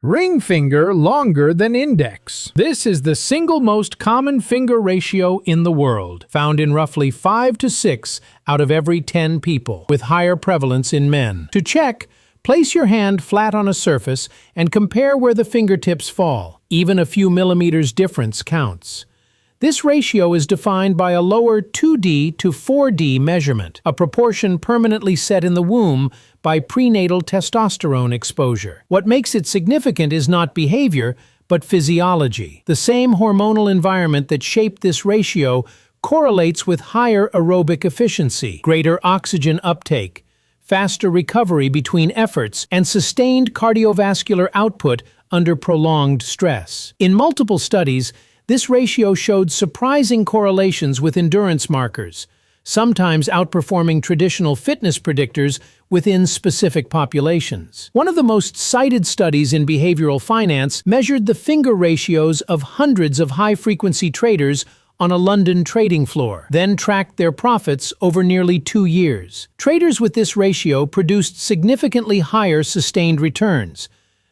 Ring finger longer than index. This is the single most common finger ratio in the world, found in roughly 5 to 6 out of every 10 people, with higher prevalence in men. To check, place your hand flat on a surface and compare where the fingertips fall. Even a few millimeters difference counts. This ratio is defined by a lower 2D to 4D measurement, a proportion permanently set in the womb by prenatal testosterone exposure. What makes it significant is not behavior, but physiology. The same hormonal environment that shaped this ratio correlates with higher aerobic efficiency, greater oxygen uptake, faster recovery between efforts, and sustained cardiovascular output under prolonged stress. In multiple studies, this ratio showed surprising correlations with endurance markers, sometimes outperforming traditional fitness predictors within specific populations. One of the most cited studies in behavioral finance measured the finger ratios of hundreds of high-frequency traders on a London trading floor, then tracked their profits over nearly 2 years. Traders with this ratio produced significantly higher sustained returns,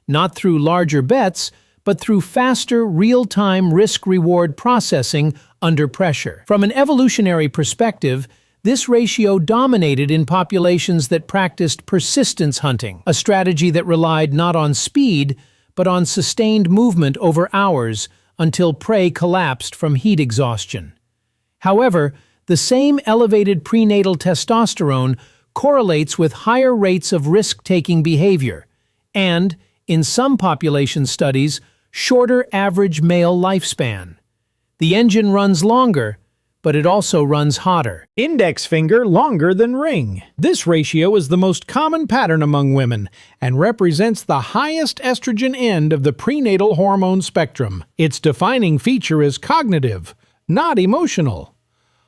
not through larger bets, but through faster, real-time risk-reward processing under pressure. From an evolutionary perspective, this ratio dominated in populations that practiced persistence hunting, a strategy that relied not on speed, but on sustained movement over hours until prey collapsed from heat exhaustion. However, the same elevated prenatal testosterone correlates with higher rates of risk-taking behavior and, in some population studies, shorter average male lifespan. The engine runs longer, but it also runs hotter. Index finger longer than ring. This ratio is the most common pattern among women and represents the highest estrogen end of the prenatal hormone spectrum. Its defining feature is cognitive, not emotional.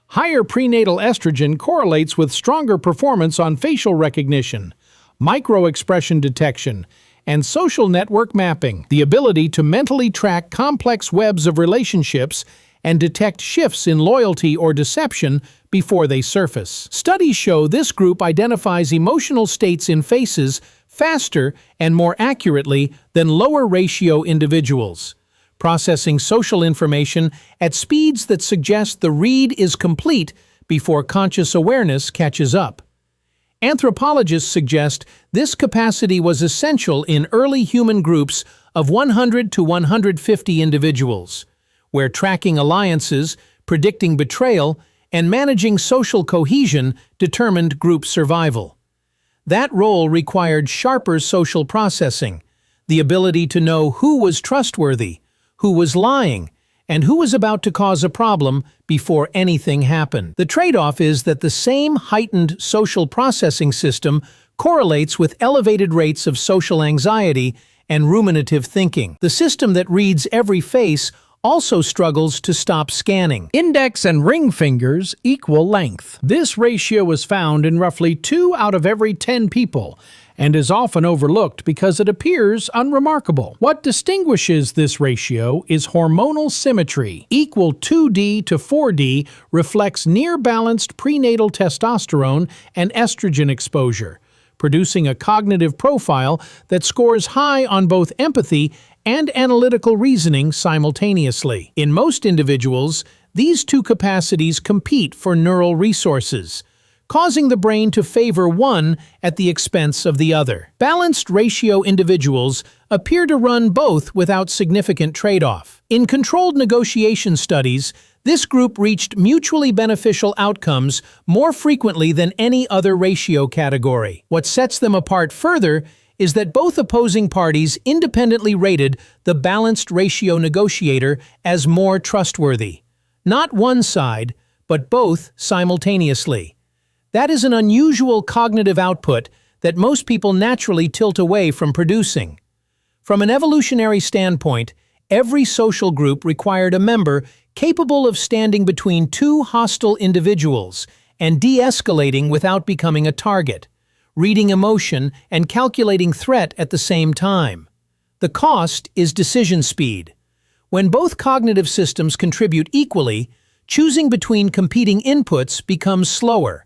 Higher prenatal estrogen correlates with stronger performance on facial recognition, micro-expression detection, and social network mapping, the ability to mentally track complex webs of relationships and detect shifts in loyalty or deception before they surface. Studies show this group identifies emotional states in faces faster and more accurately than lower ratio individuals, processing social information at speeds that suggest the read is complete before conscious awareness catches up. Anthropologists suggest this capacity was essential in early human groups of 100 to 150 individuals, where tracking alliances, predicting betrayal, and managing social cohesion determined group survival. That role required sharper social processing, the ability to know who was trustworthy, who was lying, and who was about to cause a problem before anything happened. The trade-off is that the same heightened social processing system correlates with elevated rates of social anxiety and ruminative thinking. The system that reads every face also struggles to stop scanning. Index and ring fingers equal length. This ratio is found in roughly 2 out of every 10 people, and is often overlooked because it appears unremarkable. What distinguishes this ratio is hormonal symmetry. Equal 2D to 4D reflects near-balanced prenatal testosterone and estrogen exposure, producing a cognitive profile that scores high on both empathy and analytical reasoning simultaneously. In most individuals, these two capacities compete for neural resources, causing the brain to favor one at the expense of the other. Balanced ratio individuals appear to run both without significant trade-off. In controlled negotiation studies, this group reached mutually beneficial outcomes more frequently than any other ratio category. What sets them apart further is that both opposing parties independently rated the balanced ratio negotiator as more trustworthy. Not one side, but both simultaneously. That is an unusual cognitive output that most people naturally tilt away from producing. From an evolutionary standpoint, every social group required a member capable of standing between two hostile individuals and de-escalating without becoming a target, reading emotion and calculating threat at the same time. The cost is decision speed. When both cognitive systems contribute equally, choosing between competing inputs becomes slower,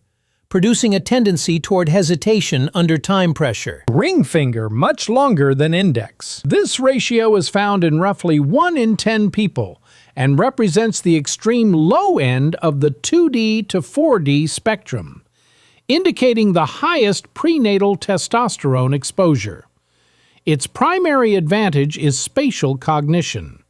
producing a tendency toward hesitation under time pressure. Ring finger much longer than index. This ratio is found in roughly 1 in 10 people and represents the extreme low end of the 2D to 4D spectrum, indicating the highest prenatal testosterone exposure. Its primary advantage is spatial cognition.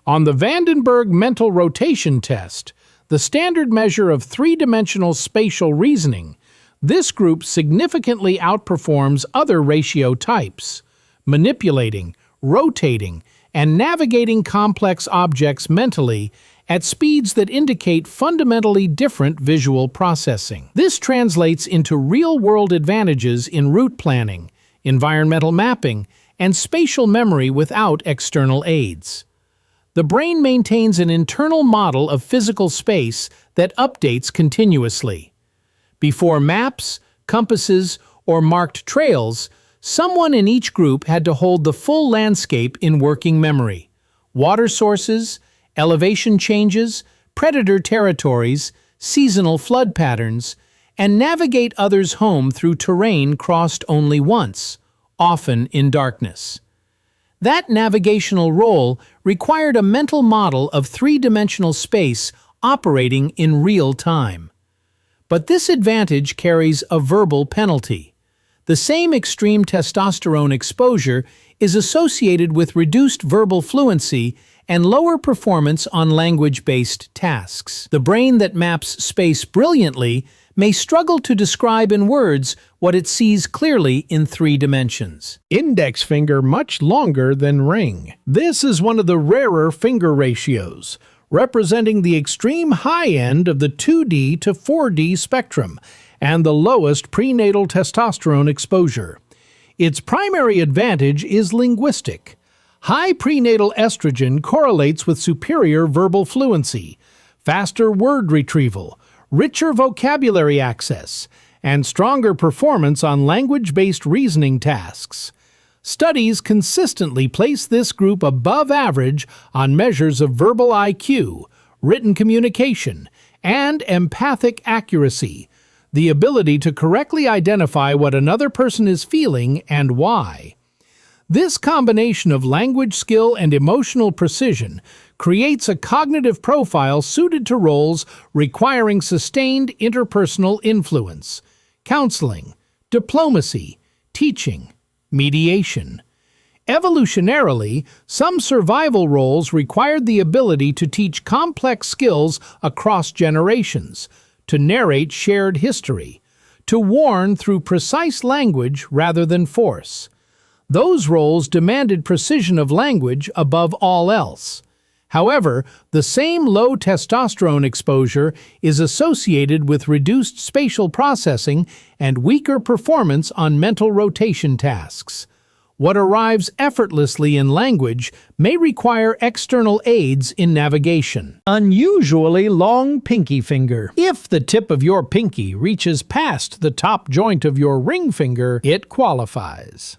On the Vandenberg mental rotation test, the standard measure of three-dimensional spatial reasoning, this group significantly outperforms other ratio types, manipulating, rotating, and navigating complex objects mentally at speeds that indicate fundamentally different visual processing. This translates into real-world advantages in route planning, environmental mapping, and spatial memory without external aids. The brain maintains an internal model of physical space that updates continuously. Before maps, compasses, or marked trails, someone in each group had to hold the full landscape in working memory. Water sources, elevation changes, predator territories, seasonal flood patterns, and navigate others home through terrain crossed only once, often in darkness. That navigational role required a mental model of three-dimensional space operating in real time. But this advantage carries a verbal penalty. The same extreme testosterone exposure is associated with reduced verbal fluency and lower performance on language-based tasks. The brain that maps space brilliantly may struggle to describe in words what it sees clearly in 3 dimensions. Index finger much longer than ring. This is one of the rarer finger ratios, representing the extreme high end of the 2D to 4D spectrum and the lowest prenatal testosterone exposure. Its primary advantage is linguistic. High prenatal estrogen correlates with superior verbal fluency, faster word retrieval, richer vocabulary access, and stronger performance on language-based reasoning tasks. Studies consistently place this group above average on measures of verbal IQ, written communication, and empathic accuracy, the ability to correctly identify what another person is feeling and why. This combination of language skill and emotional precision creates a cognitive profile suited to roles requiring sustained interpersonal influence, counseling, diplomacy, teaching, mediation. Evolutionarily, some survival roles required the ability to teach complex skills across generations, to narrate shared history, to warn through precise language rather than force. Those roles demanded precision of language above all else. However, the same low testosterone exposure is associated with reduced spatial processing and weaker performance on mental rotation tasks. What arrives effortlessly in language may require external aids in navigation. Unusually long pinky finger. If the tip of your pinky reaches past the top joint of your ring finger, it qualifies.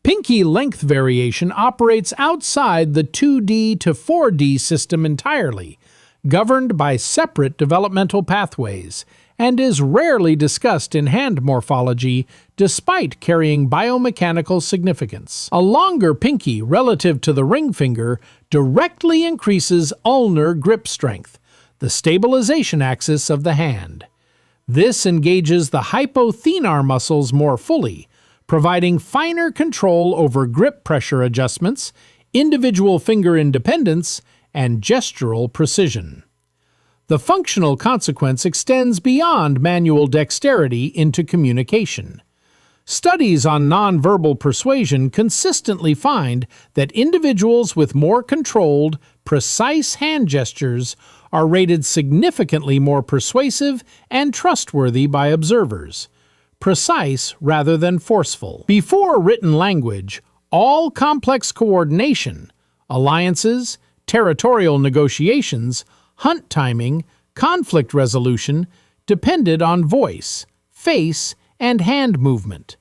Pinky length variation operates outside the 2D to 4D system entirely, governed by separate developmental pathways, and is rarely discussed in hand morphology despite carrying biomechanical significance. A longer pinky relative to the ring finger directly increases ulnar grip strength, the stabilization axis of the hand. This engages the hypothenar muscles more fully, providing finer control over grip pressure adjustments, individual finger independence, and gestural precision. The functional consequence extends beyond manual dexterity into communication. Studies on nonverbal persuasion consistently find that individuals with more controlled, precise hand gestures are rated significantly more persuasive and trustworthy by observers. Precise rather than forceful. Before written language, all complex coordination, alliances, territorial negotiations, hunt timing, conflict resolution depended on voice, face, and hand movement.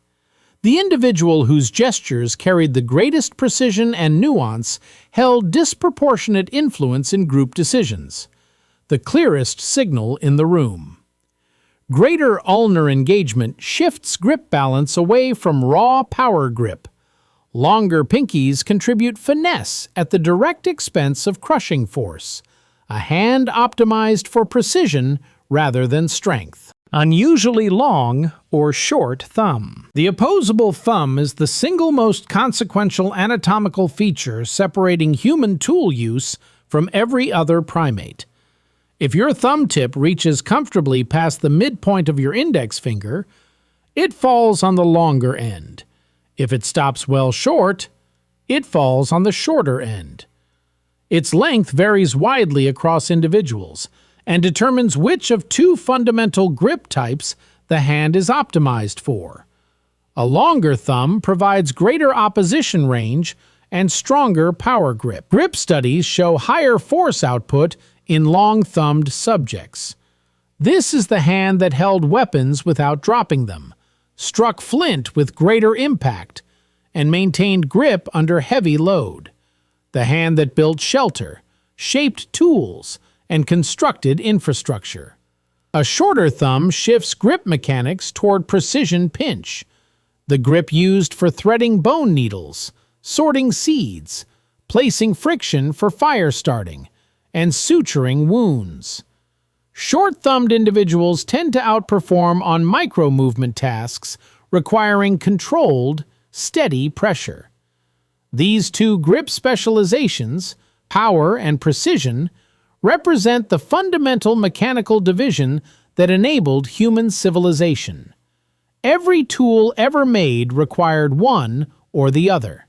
The individual whose gestures carried the greatest precision and nuance held disproportionate influence in group decisions, the clearest signal in the room. Greater ulnar engagement shifts grip balance away from raw power grip. Longer pinkies contribute finesse at the direct expense of crushing force, a hand optimized for precision rather than strength. Unusually long or short thumb. The opposable thumb is the single most consequential anatomical feature separating human tool use from every other primate. If your thumb tip reaches comfortably past the midpoint of your index finger, it falls on the longer end. If it stops well short, it falls on the shorter end. Its length varies widely across individuals and determines which of two fundamental grip types the hand is optimized for. A longer thumb provides greater opposition range and stronger power grip. Grip studies show higher force output in long-thumbed subjects. This is the hand that held weapons without dropping them, struck flint with greater impact, and maintained grip under heavy load. The hand that built shelter, shaped tools, and constructed infrastructure. A shorter thumb shifts grip mechanics toward precision pinch, the grip used for threading bone needles, sorting seeds, placing friction for fire starting, and suturing wounds. Short-thumbed individuals tend to outperform on micro-movement tasks requiring controlled, steady pressure. These two grip specializations, power and precision, represent the fundamental mechanical division that enabled human civilization. Every tool ever made required one or the other.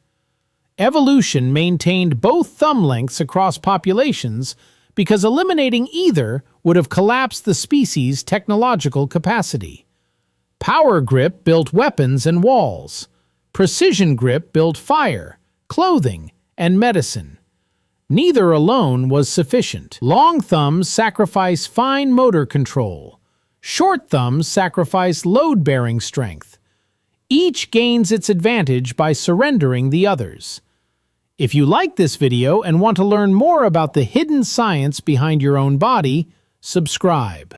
Evolution maintained both thumb lengths across populations because eliminating either would have collapsed the species' technological capacity. Power grip built weapons and walls. Precision grip built fire, clothing, and medicine. Neither alone was sufficient. Long thumbs sacrifice fine motor control. Short thumbs sacrifice load-bearing strength. Each gains its advantage by surrendering the others. If you like this video and want to learn more about the hidden science behind your own body, subscribe.